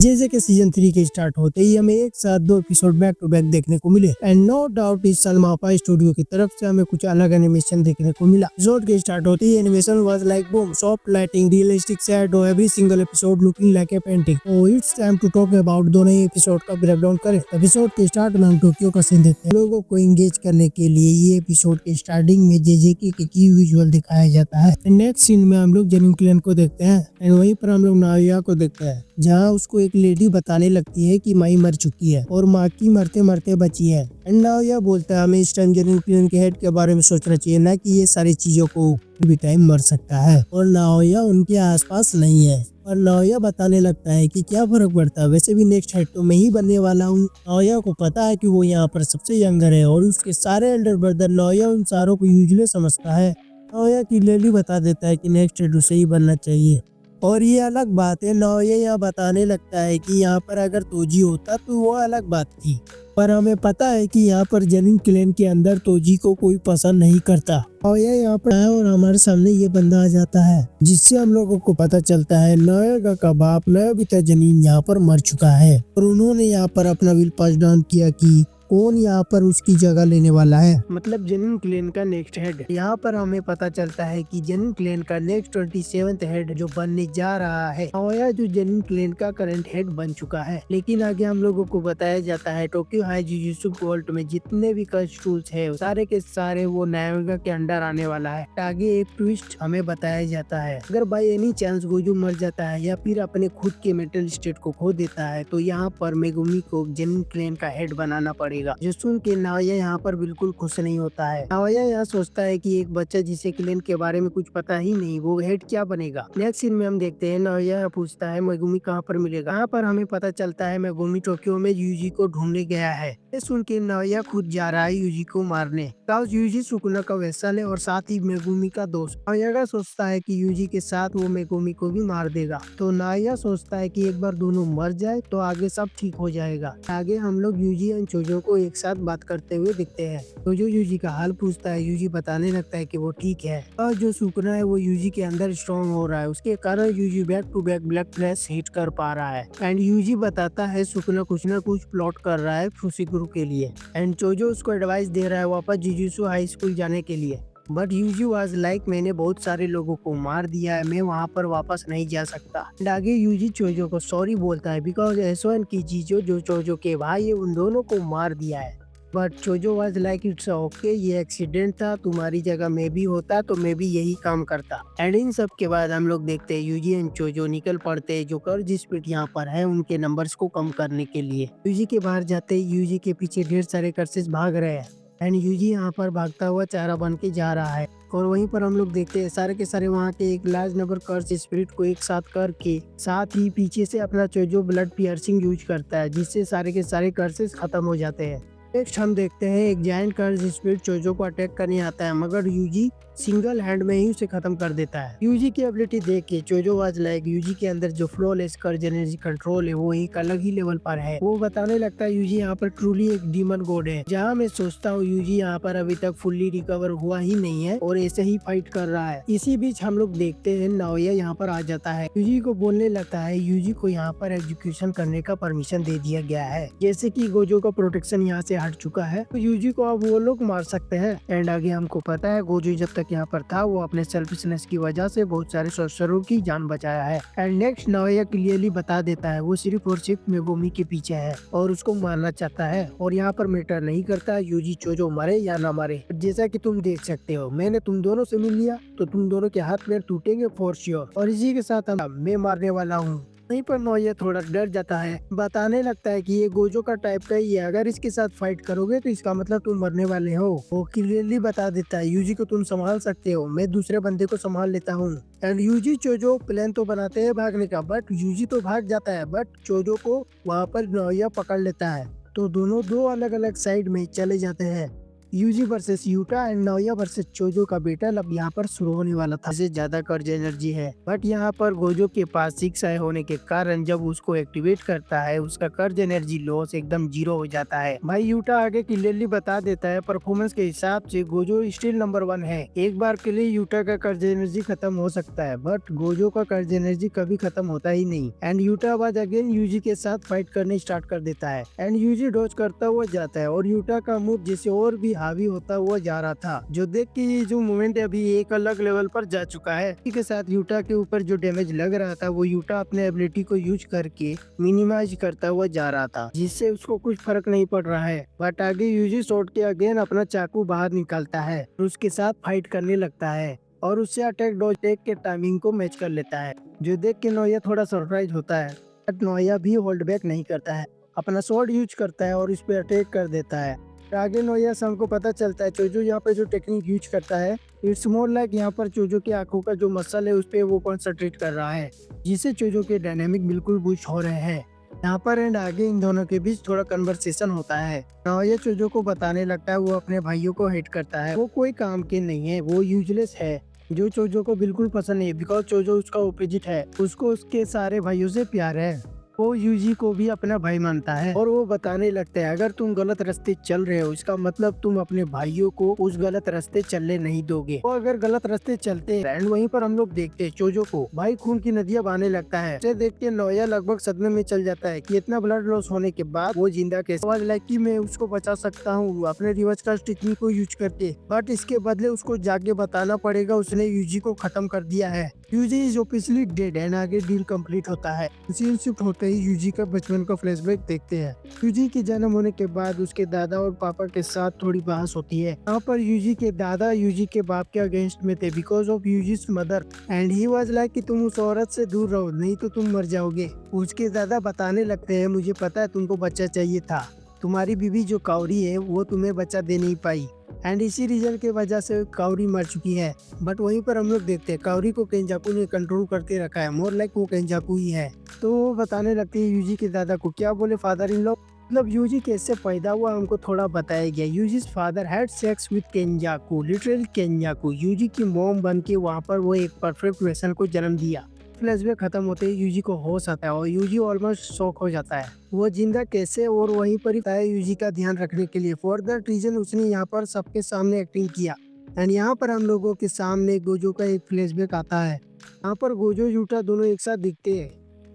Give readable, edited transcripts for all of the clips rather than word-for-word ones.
जैसे कि सीजन 3 के स्टार्ट होते ही हमें एक साथ 2 एपिसोड बैक टू बैक देखने को मिले एंड नो डाउट इस साल मापा स्टूडियो की तरफ से हमें कुछ अलग एनिमेशन देखने को मिला। एपिसोड के स्टार्ट होते ही animation was like boom, soft lighting, realistic shadow, every single episode looking like a painting. तो it's time to talk about दोनों ही एपिसोड का ब्रेकडाउन करें। एपिसोड के स्टार्ट में हम टोक्यो का सीन देखते हैं। लोगों को एंगेज करने के लिए ये एपिसोड के स्टार्टिंग में जेजेके के की विजुअल दिखाया जाता है। नेक्स्ट सीन में हम लोग जेनिन क्लेन को देखते हैं एंड वहीं पर हम लोग नाओया को देखते हैं, जहाँ उसको एक लेडी बताने लगती है कि माई मर चुकी है और माँ की मरते मरते बची है। एंड नाओया बोलता है हमें इस टाइम जेनिन क्लेन के हेड के बारे में सोचना चाहिए, ना कि ये सारी चीजों को भी टाइम मर सकता है और नाओया उनके आसपास नहीं है। और नाओया बताने लगता है कि क्या फर्क पड़ता है, वैसे भी नेक्स्ट हेड तो मैं ही बनने वाला हूँ। नाओया को पता है कि वो यहाँ पर सबसे यंगर है और उसके सारे एल्डर ब्रदर नाओया उन सारों को यूजुअली समझता है। नाओया क्लियरली बता देता है कि नेक्स्ट हेड उसे ही बनना चाहिए। और ये अलग बात है, नाओया यहाँ बताने लगता है कि यहाँ पर अगर तोजी होता तो वो अलग बात थी, पर हमें पता है कि यहाँ पर जेनिन क्लेन के अंदर तोजी को कोई पसंद नहीं करता। नाओया यहाँ पर आया और हमारे सामने ये बंदा आ जाता है, जिससे हम लोगों को पता चलता है नाओया का बाप नोबिता जेनिन यहाँ पर मर चुका है और उन्होंने यहाँ पर अपना विल पास डाउन किया कि कौन यहाँ पर उसकी जगह लेने वाला है, मतलब जेनिन क्लेन का नेक्स्ट हेड। यहाँ पर हमें पता चलता है कि जेनिन क्लेन का नेक्स्ट 27th हेड जो बनने जा रहा है नाओया, जो जेनिन क्लेन का करंट हेड बन चुका है। लेकिन आगे हम लोगों को बताया जाता है टोक्यो हाई जुजुत्सु वर्ल्ड में जितने भी कर्स टूल्स है सारे के सारे वो नाओया के अंडर आने वाला है। आगे एक ट्विस्ट हमें बताया जाता है, अगर बाई एनी चांस गोजू मर जाता है या फिर अपने खुद के मेंटल स्टेट को खो देता है तो यहाँ पर मेगुमी को जेनिन क्लेन का हेड बनाना पड़ेगा। जो सुन के नाओया यहाँ पर बिल्कुल खुश नहीं होता है। नाओया यहाँ सोचता है कि एक बच्चा जिसे क्लेन के बारे में कुछ पता ही नहीं वो हेड क्या बनेगा। नेक्स्ट सीन में हम देखते हैं नाओया पूछता है मेगुमी कहाँ पर मिलेगा। यहाँ पर हमें पता चलता है मेगुमी टोक्यो में यूजी को ढूंढने गया है। ये सुन के नाओया खुद जा रहा है यूजी को मारने। यूजी सुकुना का वेसल है और साथ ही मेगुमी का दोस्त। नाओया सोचता है कि यूजी के साथ वो मेगुमी को भी मार देगा, तो नाओया सोचता है कि एक बार दोनों मर जाए तो आगे सब ठीक हो जाएगा। आगे हम लोग यूजी एंड चोजो को एक साथ बात करते हुए दिखते हैं। तो जो यूजी का हाल पूछता है, यूजी बताने लगता है कि वो ठीक है और जो सुकुना है वो यूजी के अंदर स्ट्रॉन्ग हो रहा है, उसके कारण Yuji back to back black flash hit कर पा रहा है। एंड यूजी बताता है सुकुना कुछ न कुछ प्लॉट कर रहा है फुसिकुरो के लिए एंड चोजो उसको एडवाइस दे रहा है वापस जुजुत्सु हाई स्कूल जाने के लिए। बट यूजी वाज लाइक मैंने बहुत सारे लोगों को मार दिया है, मैं वहाँ पर वापस नहीं जा सकता। आगे यूजी चोजो को सॉरी बोलता है बिकॉज एसोन की जीजो जो चोजो के भाई है उन दोनों को मार दिया है। But Choso was like it's okay, ये एक्सीडेंट था, तुम्हारी जगह मैं भी होता तो मैं भी यही काम करता। एंड इन सब के बाद हम लोग देखते हैं यूजी एंड चोजो निकल पड़ते हैं जो कर्ज स्पीड यहाँ पर है उनके नंबर्स को कम करने के लिए। यूजी के बाहर जाते ही यूजी के पीछे ढेर सारे कर्सेस भाग रहे हैं एंड यूजी यहाँ पर भागता हुआ चारा बन के जा रहा है। और वहीं पर हम लोग देखते हैं सारे के सारे वहाँ के एक लार्ज नंबर कर्स स्पिरिट को एक साथ करके साथ ही पीछे से अपना चोजो ब्लड पियर्सिंग यूज करता है, जिससे सारे के सारे कर्सेस खत्म हो जाते हैं। नेक्स्ट हम देखते हैं एक जायंट कर्स स्पिरिट चोजो को अटैक करने आता है, मगर यूजी सिंगल हैंड में ही उसे खत्म कर देता है। यूजी की एबिलिटी देख के चोजो वाज लाइक यूजी के अंदर जो फ्लॉलेस कर्ज एनर्जी कंट्रोल है वो एक अलग ही लेवल पर है। वो बताने लगता है यूजी यहाँ पर ट्रूली एक डीमन गॉड है, जहाँ मैं सोचता हूँ यूजी यहाँ पर अभी तक फुल्ली रिकवर हुआ ही नहीं है और ऐसे ही फाइट कर रहा है। इसी बीच हम लोग देखते हैं नाओया यहाँ पर आ जाता है, यूजी को बोलने लगता है यूजी को यहाँ पर एग्जीक्यूशन करने का परमिशन दे दिया गया है, जैसे कि गोजो का प्रोटेक्शन यहाँ से हट चुका है तो यूजी को अब वो लोग मार सकते हैं। एंड आगे हमको पता है गोजो जब तक यहाँ पर था वो अपने सेल्फिशनेस की वजह से बहुत सारे सॉर्सररों की जान बचाया है। एंड नेक्स्ट नाओया क्लियरली बता देता है वो सिर्फ और सिर्फ मेगुमी के पीछे है और उसको मारना चाहता है और यहाँ पर मैटर नहीं करता यूजी चोजो मरे या ना मरे। जैसा कि तुम देख सकते हो मैंने तुम दोनों से मिल लिया तो तुम दोनों के हाथ पैर टूटेंगे फॉर श्योर। और इसी के साथ मैं मारने वाला हूँ। वहीं पर नाओया थोड़ा डर जाता है, बताने लगता है कि ये गोजो का टाइप का ही है, अगर इसके साथ फाइट करोगे तो इसका मतलब तुम मरने वाले हो। वो क्लियरली बता देता है यूजी को तुम संभाल सकते हो, मैं दूसरे बंदे को संभाल लेता हूँ। एंड यूजी चोजो प्लान तो बनाते हैं भागने का, बट यूजी तो भाग जाता है बट चोजो को वहाँ पर नाओया पकड़ लेता है, तो दोनों दो अलग अलग साइड में चले जाते हैं। Yuji versus Yuta and Naoya versus Choso का बैटल अब यहाँ पर शुरू होने वाला था। से ज्यादा कर्ज एनर्जी है, बट यहाँ पर गोजो के पास 6 आई होने के कारण जब उसको एक्टिवेट करता है उसका कर्ज एनर्जी लॉस एकदम 0 हो जाता है। भाई यूटा आगे क्लियरली बता देता है परफॉर्मेंस के हिसाब से गोजो स्टिल नंबर 1 है। एक बार के लिए यूटा का कर्ज एनर्जी खत्म हो सकता है, बट गोजो का कर्ज एनर्जी कभी खत्म होता ही नहीं। एंड यूटा बाद अगेन यूजी के साथ फाइट करने स्टार्ट कर देता है एंड यूजी डॉज करता हुआ जाता है और यूटा का मूव जिसे और भी हावी होता हुआ जा रहा था, जो देख के ये जो मूवमेंट अभी एक अलग लेवल पर जा चुका है। इसी के साथ यूटा के ऊपर जो डैमेज लग रहा था वो यूटा अपने एबिलिटी को यूज करके मिनिमाइज करता हुआ जा रहा था, जिससे उसको कुछ फर्क नहीं पड़ रहा है। बट आगे यूजी शॉट के अगेन अपना चाकू बाहर निकालता है और उसके साथ फाइट करने लगता है और उससे अटैक डॉज टेक के टाइमिंग को मैच कर लेता है, जो देख के नोया थोड़ा सरप्राइज होता है। बट नोया भी होल्ड बैक नहीं करता है, अपना स्वॉर्ड यूज करता है और इस पे अटैक कर देता है। आगे नोया से हमको पता चलता है चोजो यहाँ पे जो टेक्निक यूज करता है इट्स मोर लाइक यहाँ पर चोजो की आंखों का जो मसल है उस पे वो कॉन्सेंट्रेट कर रहा है, जिससे चोजो के डायनेमिक बिल्कुल बूस्ट हो रहे हैं यहाँ पर। एंड आगे इन दोनों के बीच थोड़ा कन्वर्सेशन होता है। नोया चोजो को बताने लगता है वो अपने भाइयों को हेट करता है, वो कोई काम के नहीं है, वो यूजलेस है, जो चोजो को बिल्कुल पसंद नहीं, बिकॉज चोजो उसका ओपोजिट है, उसको उसके सारे भाइयों से प्यार है। वो यूजी को भी अपना भाई मानता है और वो बताने लगता है अगर तुम गलत रास्ते चल रहे हो इसका मतलब तुम अपने भाइयों को उस गलत रास्ते चलने नहीं दोगे। वो अगर गलत रास्ते चलते हैं एंड वहीं पर हम लोग देखते हैं चोजो को भाई खून की नदियां बहने लगता है। इसे देख के नोया लगभग सदमे में चल जाता है कि इतना ब्लड लॉस होने के बाद वो जिंदा कैसे। आवाज लाइक कि मैं उसको बचा सकता हूँ अपने रिवर्स का टेक्निक को यूज करके, बट इसके बदले उसको जाके बताना पड़ेगा उसने यूजी को खत्म कर दिया है। Yuji is officially dead and आगे डील कंप्लीट होता है। सीन शिफ्ट होते ही यूजी का बचपन का फ्लैशबैक देखते हैं। यूजी के जन्म होने के बाद उसके दादा और पापा के साथ थोड़ी बहस होती है। यहाँ पर यूजी के दादा यूजी के बाप के अगेंस्ट में थे because of Yuji's mother and he was like कि तुम उस औरत से दूर रहो नहीं तो तुम मर जाओगे। उसके दादा बताने लगते हैं मुझे पता है तुमको बच्चा चाहिए था, तुम्हारी बीवी जो काउरी है वो तुम्हें बच्चा दे नहीं पाई एंड इसी रीजन के वजह से काउरी मर चुकी है। बट वहीं पर हम लोग देखते हैं काउरी को केंजाकू ने कंट्रोल करके रखा है, मोर लाइक वो केंजाकू ही है। तो वो बताने लगती है यूजी के दादा को, क्या बोले फादर इन लॉ, मतलब यूजी कैसे पैदा हुआ हमको थोड़ा बताया गया। Yuji's father had sex with Kenjaku, literally Kenjaku Yuji की मॉम बन के वहाँ पर वो एक परफेक्ट वेसल को जन्म दिया। फ्लैशबैक खत्म होते ही यूजी को होश आता है और यूजी ऑलमोस्ट शॉक हो जाता है, वो जिंदा कैसे और वहीं पर ही है यूजी का ध्यान रखने के लिए। फॉर दैट रीजन उसने यहाँ पर सबके सामने एक्टिंग किया एंड यहाँ पर हम लोगों के सामने गोजो का एक फ्लैशबैक आता है। यहाँ पर गोजो यूटा दोनों एक साथ दिखते हैं।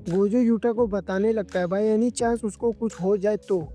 गोजो यूटा को बताने लगता है भाई एनी चांस उसको कुछ हो जाए तो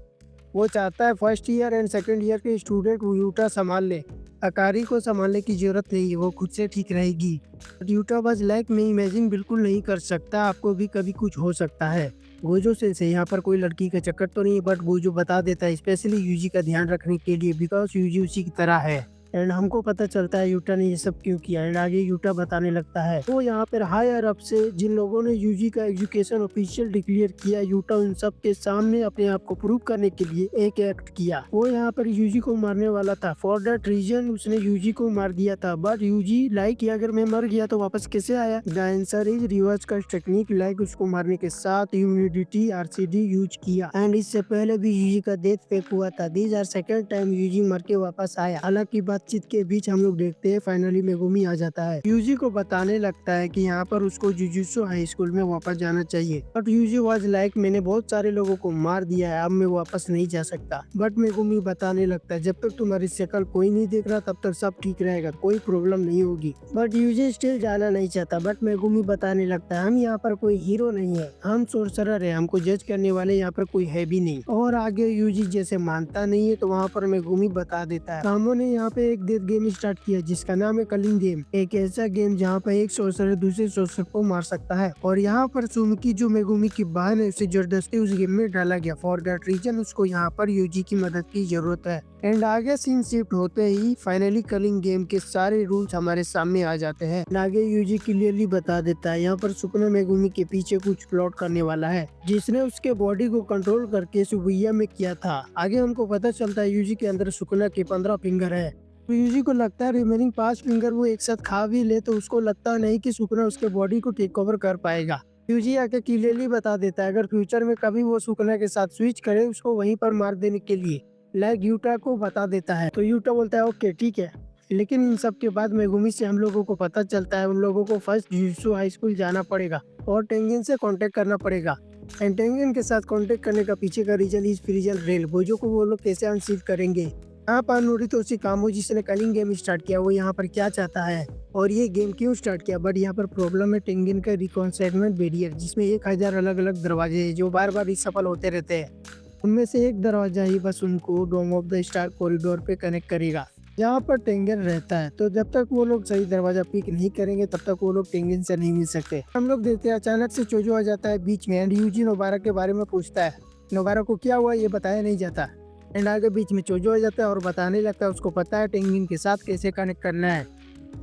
वो चाहता है first year and second year के स्टूडेंट यूटा संभाल ले, अकारी को संभालने की जरूरत नहीं है, वो खुद से ठीक रहेगी। यूटा बस लाइक मैं इमेजिन बिल्कुल नहीं कर सकता, आपको भी कभी कुछ हो सकता है। गोजो से यहाँ पर कोई लड़की का चक्कर तो नहीं है, बट गोजो बता देता है स्पेशली यूजी का ध्यान रखने के लिए बिकॉज यूजी उसी की तरह है। एंड हमको पता चलता है यूटा ने ये सब क्यों किया एंड आगे यूटा बताने लगता है तो यहाँ पर हायर अप से जिन लोगों ने यूजी का एजुकेशन ऑफिशियल डिक्लेयर किया, यूटा उन सब के सामने अपने आप को प्रूव करने के लिए एक एक्ट किया। वो यहाँ पर यूजी को मारने वाला था, फॉर दैट रीजन उसने यूजी को मार दिया था। बट यूजी लाइक अगर मैं मर गया तो वापस कैसे आया, द आंसर इज रिवर्स का टेक्निक, लाइक उसको मारने के साथ ह्यूमिडिटी आरसीडी यूज किया एंड इससे पहले भी यूजी का डेथ फेक हुआ था। This are second time Yuji मर के वापस आया। हालांकि बातचीत के बीच हम लोग देखते हैं फाइनली मेगुमी आ जाता है, यूजी को बताने लगता है कि यहाँ पर उसको जुजुत्सु हाई स्कूल में वापस जाना चाहिए। बट यूजी वाज लाइक मैंने बहुत सारे लोगों को मार दिया है, अब मैं वापस नहीं जा सकता। बट मेगुमी बताने लगता है जब तक तुम्हारी शक्ल कोई नहीं देख रहा तब तक सब ठीक रहेगा, कोई प्रॉब्लम नहीं होगी। बट यूजी स्टिल जाना नहीं चाहता। बट मेगुमी बताने लगता है हम यहाँ पर कोई हीरो नहीं है, हम सोर्सरर है, हमको जज करने वाले यहाँ पर कोई है भी नहीं। और आगे यूजी जैसे मानता नहीं है तो वहाँ पर मेगुमी बता देता है कामो ने यहाँ पे एक गेम स्टार्ट किया जिसका नाम है कलिंग गेम, एक ऐसा गेम जहाँ पर एक सोर्सरर दूसरे सोर्सरर को मार सकता है। और यहाँ पर सुमिकी जो मेगुमी की बहन है उसे जबरदस्ती उस गेम में डाला गया। फॉर दैट रीजन उसको यहाँ पर यूजी की मदद की जरूरत है। एंड आगे सीन शिफ्ट होते ही फाइनली कलिंग गेम के सारे रूल्स हमारे सामने आ जाते हैं। आगे यूजी क्लियरली बता देता है यहाँ पर सुकुना मेगुमी के पीछे कुछ प्लॉट करने वाला है जिसने उसके बॉडी को कंट्रोल करके सुबुया में किया था। आगे हमको पता चलता है यूजी के अंदर सुकुना के 15 फिंगर है। तो यूजी को लगता है रिमेनिंग 5 फिंगर वो एक साथ खा भी ले तो उसको लगता नहीं कि सुकुना उसके बॉडी को टेक ओवर कर पाएगा। यूजी आके क्लियरली बता देता है अगर फ्यूचर में कभी वो सुकुना के साथ स्विच करे उसको वहीं पर मार देने के लिए। लाइक यूटा को बता देता है। तो यूटा बोलता है ओके ठीक है। लेकिन इन सब के बाद मेगुमी से हम लोगों को पता चलता है उन लोगों को फर्स्ट जुजुत्सु हाई स्कूल जाना पड़ेगा और टेंगिन से कांटेक्ट करना पड़ेगा। एंड टेंगिन के साथ कांटेक्ट करने का पीछे का रीजन इज फ्रीजल रेल बोजो को वो लोग कैसे अनसीव करेंगे। यहाँ पर नोरितो शिकामो जिसने कलिंग गेम स्टार्ट किया वो यहाँ पर क्या चाहता है और ये गेम क्यों स्टार्ट किया। बट यहाँ पर प्रॉब्लम है टेंगिन का रिकॉन्साइनमेंट बैरियर जिसमें 1000 अलग अलग दरवाजे हैं जो बार बार रिसफल होते रहते हैं। उनमें से एक दरवाजा ही बस उनको डोम ऑफ द स्टार कॉरिडोर पे कनेक्ट करेगा जहाँ पर टेंगिन रहता है। तो जब तक वो लोग सही दरवाजा पिक नहीं करेंगे तब तक वो लोग टेंगिन से नहीं मिल सकते। हम लोग देखते हैं अचानक से चोजो आ जाता है बीच में एंड यूजी नोबारा के बारे में पूछता है। नोबारा को क्या हुआ ये बताया नहीं जाता एंड आगे बीच में चोजो आ जाता है और बताने लगता है उसको पता है टेंगिन के साथ कैसे कनेक्ट करना है।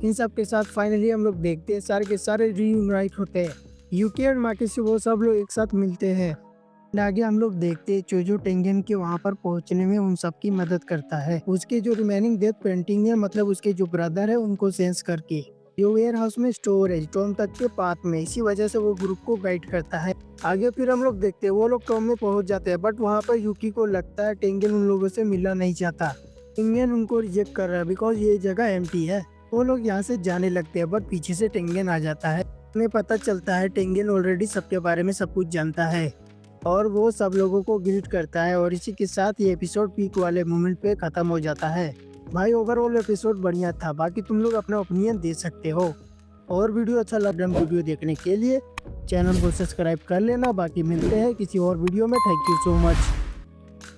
इन सब के साथ फाइनली हम लोग देखते हैं सारे के सारे रीयूनाइट होते हैं। यूकी एंड माकी से वो सब लोग एक साथ मिलते हैं। आगे हम लोग देखते हैं चोजो टेंगिन के वहाँ पर पहुँचने में उन सब की मदद करता है। उसके जो रिमेनिंग डेथ पेंटिंग है मतलब उसके जो ब्रदर है उनको सेंस करके जो वेयर हाउस में स्टोर है टॉम तक के पाथ में। इसी वजह से वो ग्रुप को गाइड करता है। आगे फिर हम लोग देखते हैं वो लोग टॉम में पहुँच जाते हैं बट वहाँ पर यूकी को लगता है टेंगिन उन लोगों से मिलना नहीं चाहता। टेंगिन उनको रिजेक्ट कर रहा है बिकॉज ये जगह एम्प्टी है। वो लोग यहाँ से जाने लगते हैं बट पीछे से टेंगिन आ जाता है। उन्हें पता चलता है टेंगिन ऑलरेडी सबके बारे में सब कुछ जानता है और वो सब लोगों को ग्रीट करता है और इसी के साथ ये एपिसोड पीक वाले मोमेंट पे खत्म हो जाता है। भाई ओवरऑल एपिसोड बढ़िया था। बाकी तुम लोग अपना ओपिनियन दे सकते हो और वीडियो अच्छा लग रहा है वीडियो देखने के लिए चैनल को सब्सक्राइब कर लेना। बाकी मिलते हैं किसी और वीडियो में। Thank you so much.